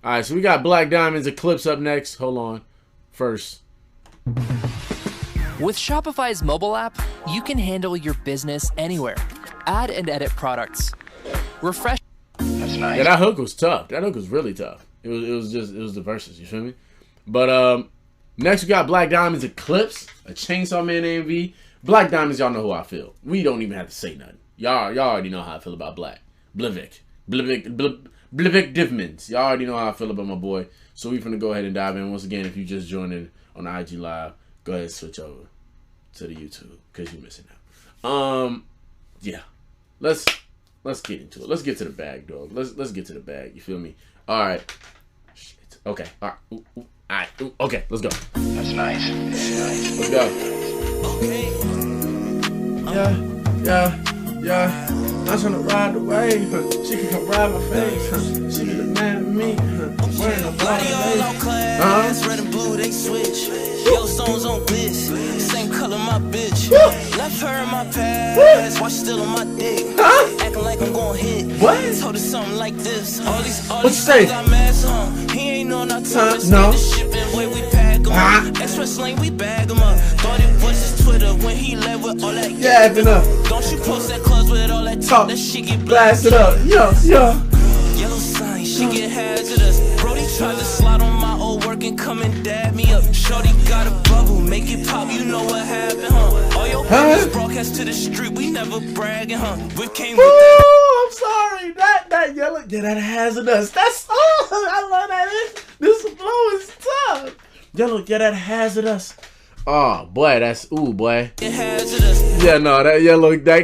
All right, so we got Blvk Divmonds Eclipse up next. Hold on. First. With Shopify's mobile app, you can handle your business anywhere. Add and edit products. Refresh. That's nice. Yeah, that hook was tough. That hook was really tough. It was the verses, you feel me? But next we got Blvk Divmonds Eclipse, a Chainsaw Man AMV. Blvk Divmonds, y'all know how I feel. We don't even have to say nothing. Y'all already know how I feel about Blvk Divmonds. Y'all already know how I feel about my boy. So we finna go ahead and dive in. Once again, if you just joined in on the IG Live, go ahead and switch over to the YouTube because you're missing out. Yeah. Let's get into it. Let's get to the bag, dog. Let's get to the bag. You feel me? All right. Shit. Okay. All right. Ooh, ooh. All right. Ooh. Okay. Let's go. That's nice. Let's go. Okay. Yeah. I'm trying to ride the wave. She can come ride my face. She can look mad at me. Wearing a body all class. Red and blue, they switch. Yellow stones on bliss. Same color, my bitch. Left her in my past. Watch still on my dick. Acting like I'm going hit. What? Told her something like this. All these What you say? got mass on. He ain't know not to. No. The shipping way we pack him up. Express lane, we bag him up. Thought it was his Twitter when he led with all that. Yeah, acting up. Don't you post that clubs with all that talk? That shit get Blast it up. Yo. Yellow sign, she get hazardous. Brody tried to slide on my old work and come and dab me up. Shorty got a bubble, make it pop, you know what happened, huh? All your business broadcast to the street, we never bragging, huh? We came with that. I'm sorry. That yellow, yeah, that hazardous. That's I love that. This flow is tough. Yellow, yeah, that hazardous. Oh boy, that's boy. It hazardous. Yeah, no, that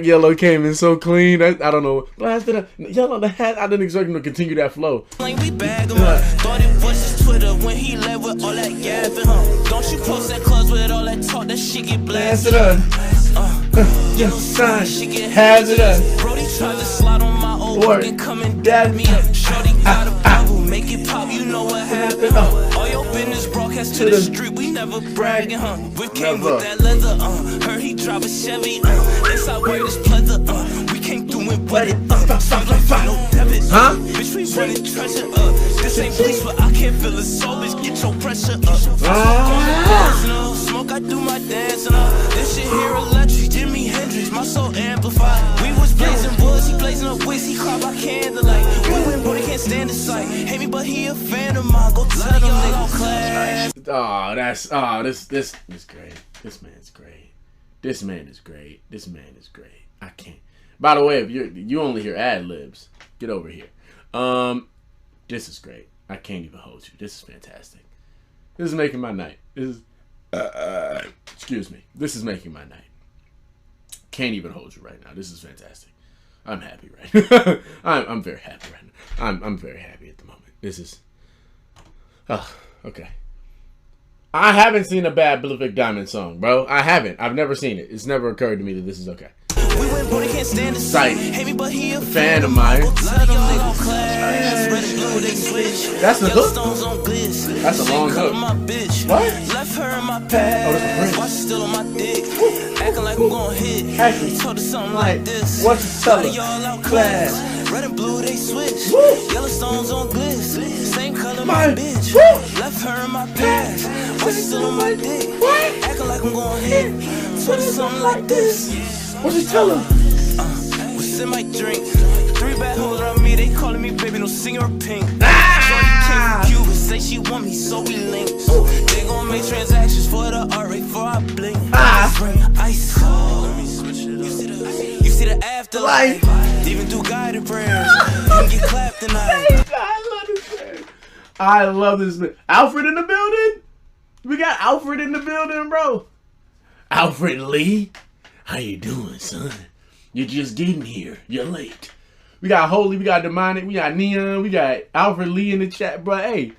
yellow came in so clean. I don't know. Blasted up. Yellow, I didn't expect him to continue that flow. Like we bag him up. Thought it was his Twitter when he led with all that yapping, huh? Don't you post that clubs with all that talk? That shit get blasted up. Yellow sign, she get hazardous. Brody tried to slide on my old work and come and dab me up. Shorty got a bubble, make it pop, you know what happened, huh? All your business broadcast to the street, we never bragging, huh? We came with that leather, heard he drive a Chevy, inside wear this pleather, we came through and wet it, sounds like no debit, bitch, we running treasure up. This ain't police, but I can't feel the soul, bitch, get your pressure up. Smoke, I do my dancing up. This shit here electric, Jimi Hendrix, my soul amplified. We was blazing woods, he blazing up wicks, he cried by candlelight. We went, bro, they can't stand the sight. Hate me, but he a fan of mine. Go tell them nigga class. This is great. This man's great. This man is great. This man is great. I can't. By the way, if you only hear ad libs, get over here. This is great. I can't even hold you. This is fantastic. This is making my night. This is excuse me. This is making my night. Can't even hold you right now. This is fantastic. I'm happy right now. I'm very happy right now. I'm very happy at the moment. This is okay. I haven't seen a bad Blvk Divmonds song, bro. I haven't. I've never seen it. It's never occurred to me that this is okay. We went, bro, they can't stand the sight. Hate me, but he a fan of mine. That's the hook. That's a long hook. What? Left her in my past. Watch still on my dick. Acting like I'm going hit. Actually, told her something like this. What's the color? Y'all out class. Red and blue, they switch. Yellow stones on bliss. Same color, my bitch. Left her in my past. Watch still on my dick. Acting like I'm going hit. Told her something like this. What'd you tell her? What's in my drink? 3 bad hoes around me, they calling me baby, no singer or pink. Shorty came from Cuba, say she want me, so we linked. They gon' make transactions for the art rate before I blink. Bring ice. You see the afterlife. Even do guided prayers. You can get clapped tonight. I love this man. Alfred in the building? We got Alfred in the building, bro. Alfred Lee? How you doing, son? You're just getting here. You're late. We got Holy, we got Demonic, we got Neon, we got Alfred Lee in the chat, bro. Hey,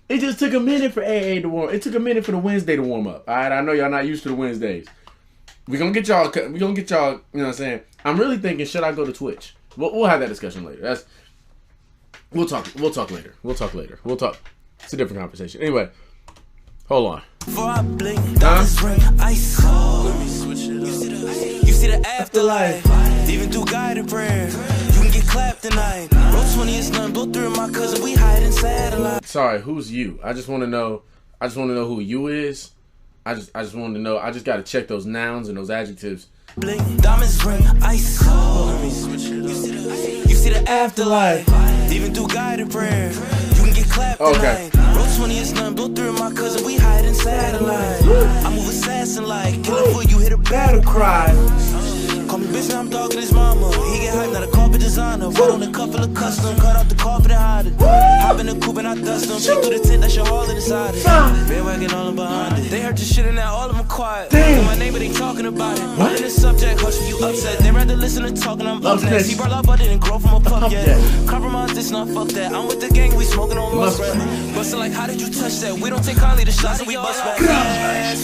it just took a minute for AA to warm. It took a minute for the Wednesday to warm up. All right, I know y'all not used to the Wednesdays. We're gonna get y'all. You know what I'm saying? I'm really thinking, should I go to Twitch? We'll have that discussion later. We'll talk later. It's a different conversation. Anyway, hold on. Before I blink, ice. You see the afterlife. Even do guided prayer. You can get clapped tonight. Roll 20 is none. Blow through my cousin. We hide in satellite. Sorry, who's you? I just want to know. I just want to know who you is. I just want to know. I just got to check those nouns and those adjectives. Bling, diamonds ring, ice cold. You see the afterlife. Even through guided prayer, you can get clapped tonight. Roll 20 is none, blow through my cousin, we hide in satellite. I move assassin like, kill it for you, hit a battle cry. Call me bitch, now I'm dogging his mama. He get hyped, not a carpet designer. Wrote on a couple of custom, cut out the carpet and hide it. Hop in the coupe and I dust them. Straight through the tent, that's your hall inside it. Red wagon all in behind it. They heard the shit and now all of them quiet. Damn. My neighbor, they talking about it. What? In the subject, hush if you upset. They rather listen to talking, I'm up next. He brought up, I didn't grow from a pup yet. Compromise this, not fuck that. I'm with the gang, we smoking on muskrat. Bustin' like, how did you touch that? We don't take kindly to shots and we bust back.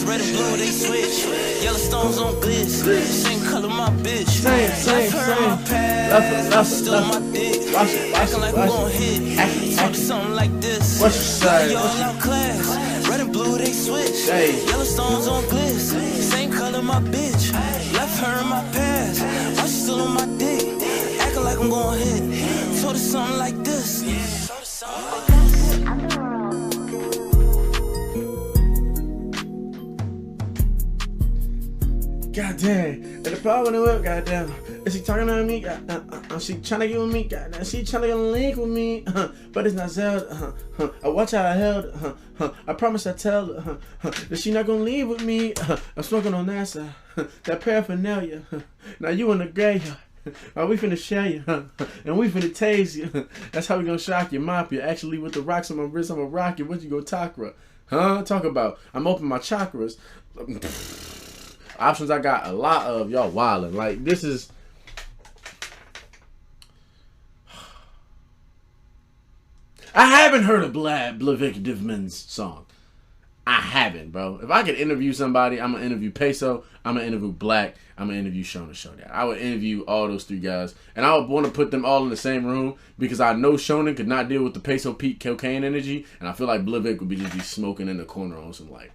Red and blue, they switch. Yellowstone's on glitz. Same color, my bitch. Same. Still on my dick. Acting like we gon' hit. Talking something like this. What you say? Y'all outclass. Red and blue, they switch. Yellowstone's on glitz. Same color, my bitch. Left her in my past. Why she still on my dick? Acting like I'm gon' hit. Told her something like this. Goddamn. And the problem with the whip, goddamn. Is she talking to me? She trying to get with me? Goddamn. She trying to get a link with me. But it's not Zelda. I watch how I held. I promise I tell her that she not gonna leave with me. I'm smoking on that side. That paraphernalia. Now you in the graveyard. We finna share you, and we finna tase you. That's how we gonna shock you, mop you. Actually, with the rocks on my wrist, I'ma rock you. What you go takra? Huh? Talk about, I'm opening my chakras. Options I got a lot of. Y'all wildin'. Like, this is... I haven't heard a Blvk Divmonds song. I haven't, bro. If I could interview somebody, I'm going to interview Peso, I'm going to interview Black, I'm going to interview Shona Showdown. I would interview all those three guys. And I would want to put them all in the same room because I know Shonen could not deal with the Peso peak cocaine energy. And I feel like Blvk would be just be smoking in the corner on some, like...